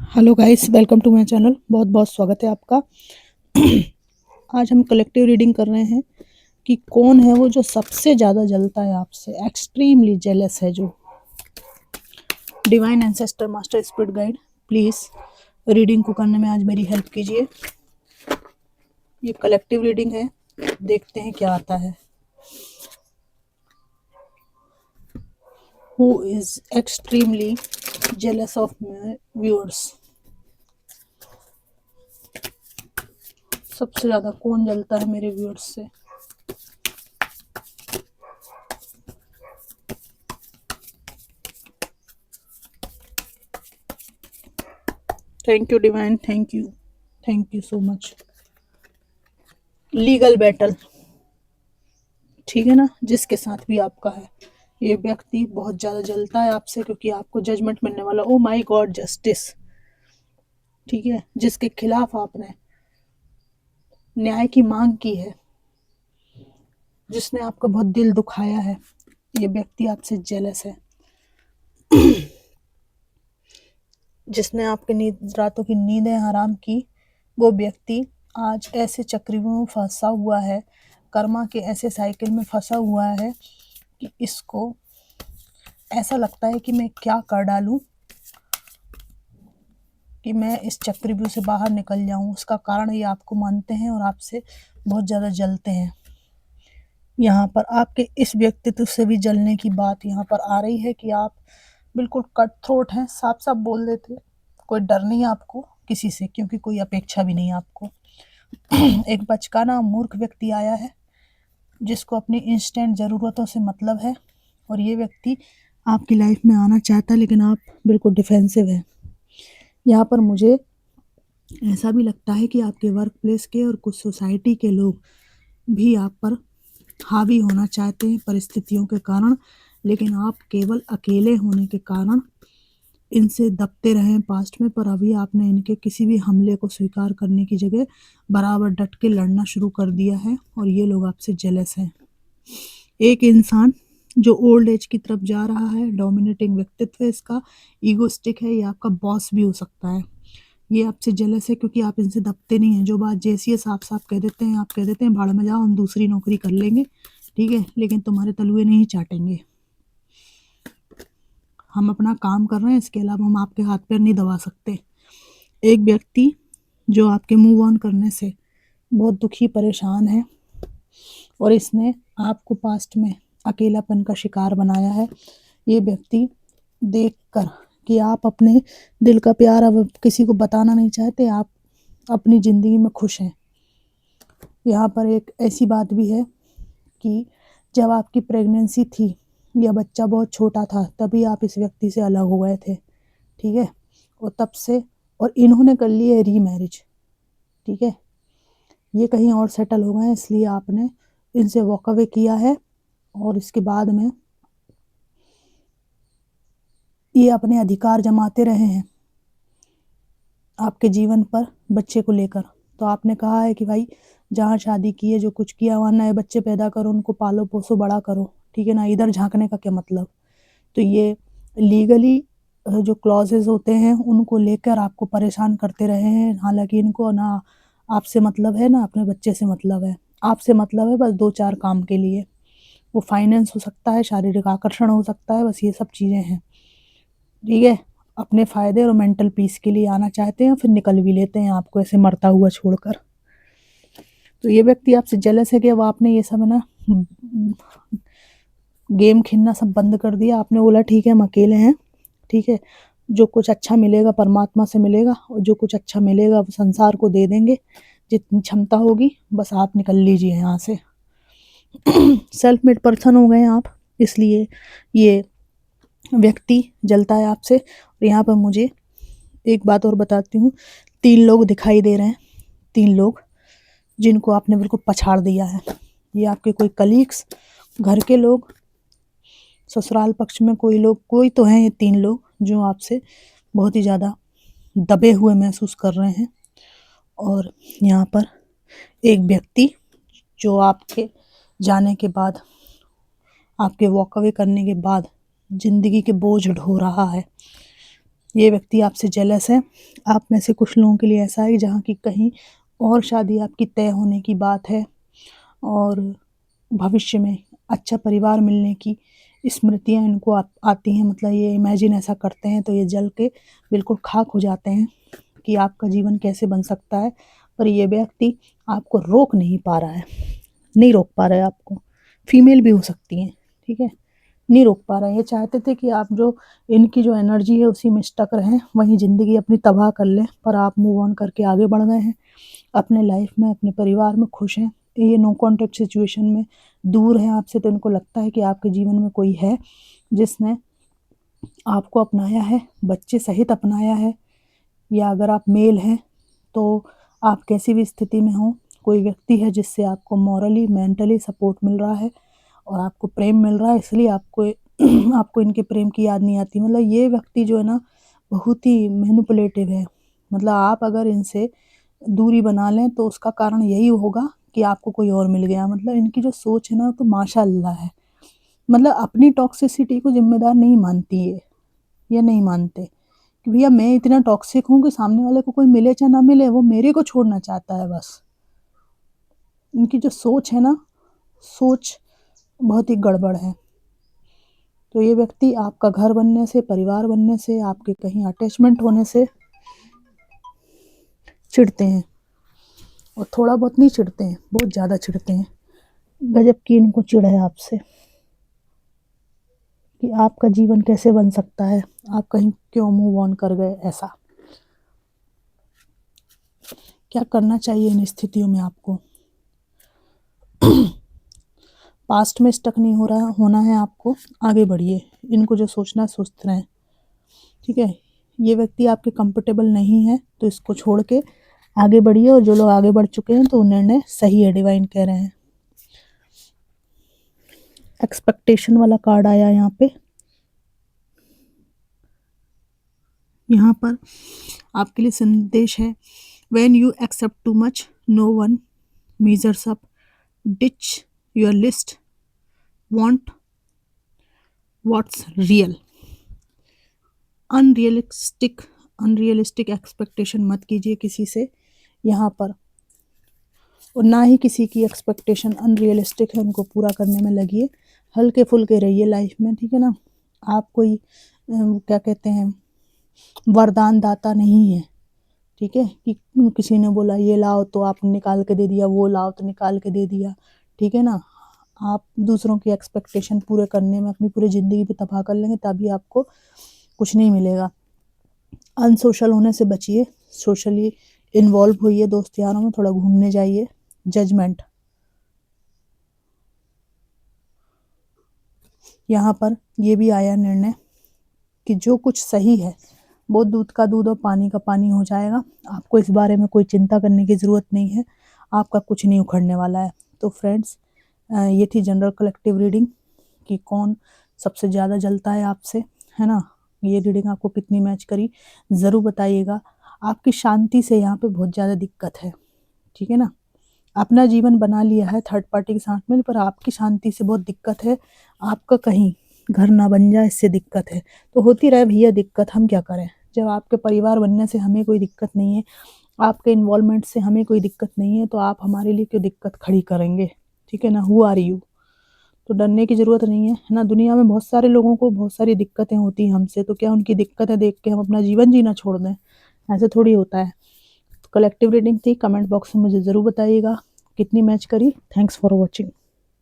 Hello guys, welcome to my channel. बहुत बहुत स्वागत है आपका। आज हम कलेक्टिव रीडिंग कर रहे हैं कि कौन है वो जो सबसे ज़्यादा जलता है आपसे, एक्सट्रीमली जेलस है। जो divine ancestor master spirit guide, please reading को करने में आज मेरी हेल्प कीजिए। ये कलेक्टिव रीडिंग है, देखते हैं क्या आता है। Who is extremely jealous of my viewers? सबसे ज़्यादा कौन जलता है मेरे व्यूअर्स से? Thank you divine, thank you so much. Legal battle, ठीक है ना, जिसके साथ भी आपका है, ये व्यक्ति बहुत ज़्यादा जलता है आपसे क्योंकि आपको जजमेंट मिलने वाला। ओ माय गॉड, जस्टिस, ठीक है, जिसके खिलाफ आपने न्याय की मांग की है, जिसने आपका बहुत दिल दुखाया है, ये व्यक्ति आपसे जेलस है। जिसने आपके रातों की नींदें हराम की, वो व्यक्ति आज ऐसे चक्रव्यूह में फंसा हुआ है, कर्मा के ऐसे साइकिल में फंसा हुआ है कि इसको ऐसा लगता है कि मैं क्या कर डालूं कि मैं इस चक्रव्यूह से बाहर निकल जाऊं। उसका कारण ये आपको मानते हैं और आपसे बहुत ज़्यादा जलते हैं। यहाँ पर आपके इस व्यक्तित्व से भी जलने की बात यहाँ पर आ रही है कि आप बिल्कुल कट थ्रोट हैं, साफ साफ बोल देते। कोई डर नहीं है आपको किसी से, क्योंकि कोई अपेक्षा भी नहीं है आपको। एक बचकाना मूर्ख व्यक्ति आया है जिसको अपनी इंस्टेंट ज़रूरतों से मतलब है, और ये व्यक्ति आपकी लाइफ में आना चाहता है, लेकिन आप बिल्कुल डिफेंसिव हैं। यहाँ पर मुझे ऐसा भी लगता है कि आपके वर्क प्लेस के और कुछ सोसाइटी के लोग भी आप पर हावी होना चाहते हैं परिस्थितियों के कारण, लेकिन आप केवल अकेले होने के कारण इनसे दबते रहे हैं पास्ट में। पर अभी आपने इनके किसी भी हमले को स्वीकार करने की जगह बराबर डट के लड़ना शुरू कर दिया है, और ये लोग आपसे जेलस हैं। एक इंसान जो ओल्ड एज की तरफ जा रहा है, डोमिनेटिंग व्यक्तित्व है इसका, ईगोस्टिक है, ये आपका बॉस भी हो सकता है। ये आपसे जेलस है क्योंकि आप इनसे दबते नहीं हैं। जो बात जैसी है साफ साफ कह देते हैं। आप कह देते हैं भाड़ में जाओ, हम दूसरी नौकरी कर लेंगे, ठीक है, लेकिन तुम्हारे तलुए नहीं चाटेंगे। हम अपना काम कर रहे हैं, इसके अलावा हम आपके हाथ पैर नहीं दबा सकते। एक व्यक्ति जो आपके मूव ऑन करने से बहुत दुखी परेशान है, और इसने आपको पास्ट में अकेलापन का शिकार बनाया है। ये व्यक्ति देखकर कि आप अपने दिल का प्यार अब किसी को बताना नहीं चाहते, आप अपनी ज़िंदगी में खुश हैं। यहाँ पर एक ऐसी बात भी है कि जब आपकी प्रेगनेंसी थी या बच्चा बहुत छोटा था, तभी आप इस व्यक्ति से अलग हो गए थे, ठीक है, और तब से, और इन्होंने कर ली है रीमैरिज, ठीक है, ये कहीं और सेटल हो गए हैं, इसलिए आपने इनसे वॉक अवे किया है। और इसके बाद में ये अपने अधिकार जमाते रहे हैं आपके जीवन पर बच्चे को लेकर। तो आपने कहा है कि भाई जहाँ शादी की है, जो कुछ किया, वहाँ नए बच्चे पैदा करो, उनको पालो पोसो बड़ा करो, ठीक है ना, इधर झांकने का क्या मतलब। तो ये लीगली जो क्लॉजेज होते हैं उनको लेकर आपको परेशान करते रहे हैं। हालांकि इनको ना आपसे मतलब है ना अपने बच्चे से मतलब है। आपसे मतलब है बस दो चार काम के लिए, वो फाइनेंस हो सकता है, शारीरिक आकर्षण हो सकता है, बस ये सब चीज़ें हैं, ठीक है। अपने फ़ायदे और मेंटल पीस के लिए आना चाहते हैं, फिर निकल भी लेते हैं आपको ऐसे मरता हुआ छोड़कर। तो ये व्यक्ति आपसे जेलस है कि अब आपने ये सब है ना गेम खेलना सब बंद कर दिया। आपने बोला ठीक है हम अकेले हैं, ठीक है, जो कुछ अच्छा मिलेगा परमात्मा से मिलेगा, और जो कुछ अच्छा मिलेगा वो संसार को दे देंगे, जितनी क्षमता होगी, बस आप निकल लीजिए यहाँ से। सेल्फ मेड पर्सन हो गए आप, इसलिए ये व्यक्ति जलता है आपसे। और यहाँ पर मुझे एक बात और बताती हूँ, 3 लोग दिखाई दे रहे हैं, 3 लोग जिनको आपने बिल्कुल पछाड़ दिया है। ये आपके कोई कलीग्स, घर के लोग, ससुराल पक्ष में कोई लोग, कोई तो हैं ये 3 लोग जो आपसे बहुत ही ज़्यादा दबे हुए महसूस कर रहे हैं। और यहाँ पर एक व्यक्ति जो आपके जाने के बाद, आपके वॉक अवे करने के बाद ज़िंदगी के बोझ ढो रहा है, ये व्यक्ति आपसे जेलस है। आप में से कुछ लोगों के लिए ऐसा है जहाँ की कहीं और शादी आपकी तय होने की बात है और भविष्य में अच्छा परिवार मिलने की स्मृतियाँ इनको आती हैं, मतलब ये इमेजिन ऐसा करते हैं तो ये जल के बिल्कुल खाक हो जाते हैं कि आपका जीवन कैसे बन सकता है। पर ये व्यक्ति आपको रोक नहीं पा रहा है, नहीं रोक पा रहा है आपको। फीमेल भी हो सकती हैं, ठीक है? नहीं रोक पा रहे हैं। ये चाहते थे कि आप जो इनकी जो एनर्जी है उसी में स्टक रहें, वहीं ज़िंदगी अपनी तबाह कर लें, पर आप मूव ऑन करके आगे बढ़ गए हैं। अपने लाइफ में, अपने परिवार में खुश हैं। ये नो कॉन्टैक्ट सिचुएशन में दूर हैं आपसे, तो इनको लगता है कि आपके जीवन में कोई है जिसने आपको अपनाया है, बच्चे सहित अपनाया है। या अगर आप मेल हैं तो आप कैसी भी स्थिति में हो, कोई व्यक्ति है जिससे आपको मॉरली, मेंटली सपोर्ट मिल रहा है और आपको प्रेम मिल रहा है, इसलिए आपको आपको इनके प्रेम की याद नहीं आती। मतलब ये व्यक्ति जो है ना बहुत ही मैनिपुलेटिव है। मतलब आप अगर इनसे दूरी बना लें तो उसका कारण यही होगा कि आपको कोई और मिल गया। मतलब इनकी जो सोच है ना तो माशाअल्लाह है। मतलब अपनी टॉक्सिसिटी को ज़िम्मेदार नहीं मानती ये नहीं मानते कि भैया मैं इतना टॉक्सिक हूँ कि सामने वाले को कोई मिले चाहे ना मिले, वो मेरे को छोड़ना चाहता है बस। इनकी जो सोच है ना, सोच बहुत ही गड़बड़ है। तो ये व्यक्ति आपका घर बनने से, परिवार बनने से, आपके कहीं अटैचमेंट होने से चिढ़ते हैं। और थोड़ा बहुत नहीं चिढ़ते हैं, बहुत ज़्यादा चिढ़ते हैं। गजब की इनको चिढ़ है आपसे कि आपका जीवन कैसे बन सकता है, आप कहीं क्यों मूव ऑन कर गए। ऐसा क्या करना चाहिए इन स्थितियों में आपको? पास्ट में स्टक नहीं होना है आपको, आगे बढ़िए। इनको जो सोचना है सोचते रहें, ठीक है? ये व्यक्ति आपके कंफर्टेबल नहीं है तो इसको छोड़ के आगे बढ़िए। और जो लोग आगे बढ़ चुके हैं तो निर्णय सही है, डिवाइन कह रहे हैं। एक्सपेक्टेशन वाला कार्ड आया यहाँ पे। यहाँ पर आपके लिए संदेश है, when you accept too much no one measures up, ditch your list, want what's real। Unrealistic expectation मत कीजिए किसी से यहाँ पर, और ना ही किसी की एक्सपेक्टेशन अनरियलिस्टिक है उनको पूरा करने में लगिए। हल्के फुल्के रहिए लाइफ में, ठीक है ना? आप कोई क्या कहते हैं, वरदान दाता नहीं है, ठीक है? कि किसी ने बोला ये लाओ तो आपने निकाल के दे दिया, वो लाओ तो निकाल के दे दिया, ठीक है ना? आप दूसरों की एक्सपेक्टेशन पूरे करने में अपनी पूरी ज़िंदगी भी तबाह कर लेंगे, तभी आपको कुछ नहीं मिलेगा। अनसोशल होने से बचिए, सोशली इन्वॉल्व होइए, दोस्त यारों में थोड़ा घूमने जाइए। जजमेंट यहाँ पर ये भी आया निर्णय कि जो कुछ सही है वो दूध का दूध और पानी का पानी हो जाएगा। आपको इस बारे में कोई चिंता करने की ज़रूरत नहीं है, आपका कुछ नहीं उखड़ने वाला है। तो फ्रेंड्स, ये थी जनरल कलेक्टिव रीडिंग कि कौन सबसे ज़्यादा जलता है आपसे, है ना? ये रीडिंग आपको कितनी मैच करी ज़रूर बताइएगा। आपकी शांति से यहाँ पे बहुत ज़्यादा दिक्कत है, ठीक है ना? अपना जीवन बना लिया है थर्ड पार्टी के साथ में, पर आपकी शांति से बहुत दिक्कत है। आपका कहीं घर ना बन जाए, इससे दिक्कत है। तो होती रहे भैया दिक्कत, हम क्या करें? जब आपके परिवार बनने से हमें कोई दिक्कत नहीं है, आपके इन्वॉल्वमेंट से हमें कोई दिक्कत नहीं है, तो आप हमारे लिए क्यों दिक्कत खड़ी करेंगे? ठीक है ना? Who are you? तो डरने की ज़रूरत नहीं है, है ना? दुनिया में बहुत सारे लोगों को बहुत सारी दिक्कतें होती हैं हमसे, तो क्या उनकी दिक्कतें देख के हम अपना जीवन जीना छोड़ दें? ऐसे थोड़ी होता है। कलेक्टिव रीडिंग थी, कमेंट बॉक्स में मुझे ज़रूर बताइएगा कितनी मैच करी। Thanks for watching.